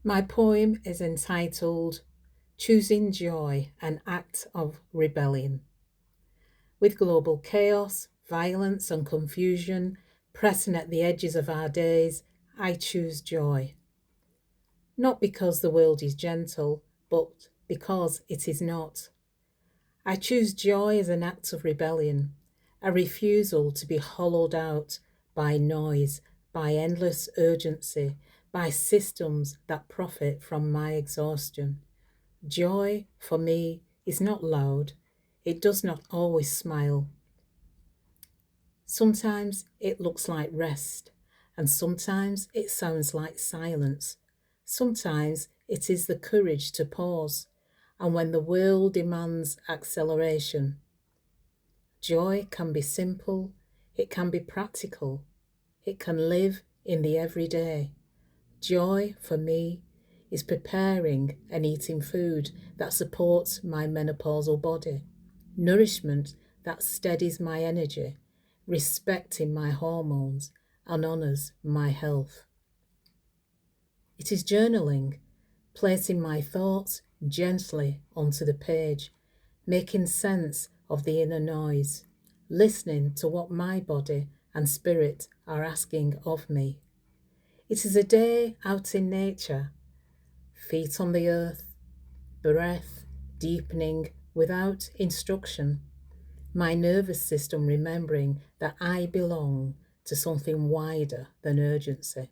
My poem is entitled Choosing Joy, an Act of Rebellion. With global chaos, violence, and confusion pressing at the edges of our days, I choose joy. Not because the world is gentle, but because it is not. I choose joy as an act of rebellion, a refusal to be hollowed out by noise, by endless urgency, by systems that profit from my exhaustion. Joy, for me, is not loud. It does not always smile. Sometimes it looks like rest, and sometimes it sounds like silence. Sometimes it is the courage to pause, and when the world demands acceleration. Joy can be simple, it can be practical, it can live in the everyday. Joy, for me, is preparing and eating food that supports my menopausal body, nourishment that steadies my energy, respecting my hormones, and honours my health. It is journaling, placing my thoughts gently onto the page, making sense of the inner noise, listening to what my body and spirit are asking of me. It is a day out in nature, feet on the earth, breath deepening without instruction, my nervous system remembering that I belong to something wider than urgency.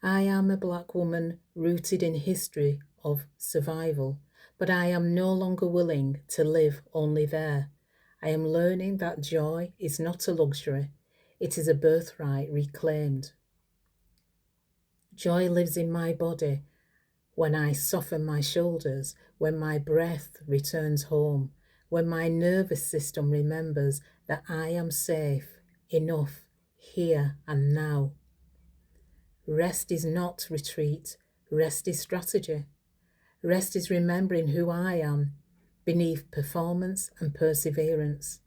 I am a black woman rooted in history of survival, but I am no longer willing to live only there. I am learning that joy is not a luxury, it is a birthright reclaimed. Joy lives in my body when I soften my shoulders, when my breath returns home, when my nervous system remembers that I am safe, enough, here and now. Rest is not retreat, rest is strategy. Rest is remembering who I am beneath performance and perseverance.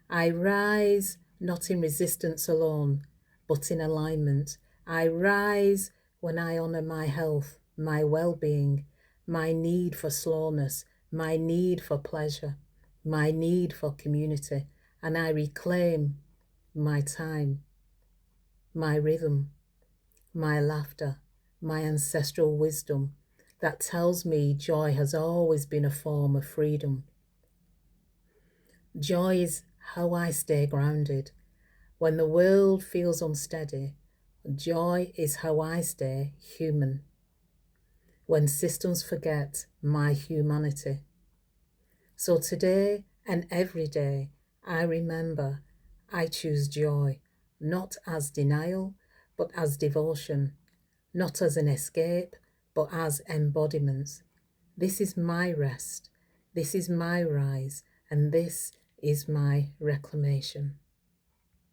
I rise not in resistance alone, but in alignment. I rise when I honour my health, my well-being, my need for slowness, my need for pleasure, my need for community, and I reclaim my time, my rhythm, my laughter, my ancestral wisdom that tells me joy has always been a form of freedom. Joy is how I stay grounded. When the world feels unsteady, joy is how I stay human. When systems forget my humanity. So today and every day, I remember I choose joy, not as denial, but as devotion, not as an escape, but as embodiment. This is my rest, this is my rise, and this is my reclamation.